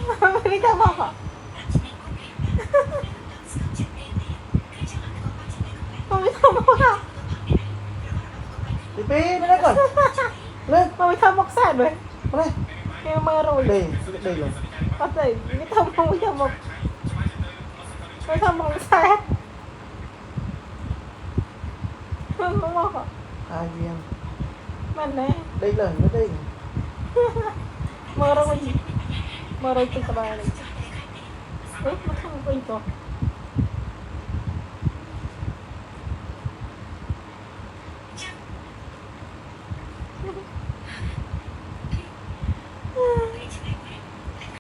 ไม่ทำบอกอ่ะไม่ทำบอกอ่ะ đi pi nó còn lên ไม่ทำบอกแสบเลย lên เกมเมอร์โรย đây đây rồi ก็ใส่ไม่ทำบอกไม่ทำบอกไม่ทำบอกแสบไม่ทำบอกอ่ะ hai viên มันแน่ đây là nó đây เมอร์โรยเมอร์โรยตึกสบายเลยเอ๊ะมาทำไปต่อ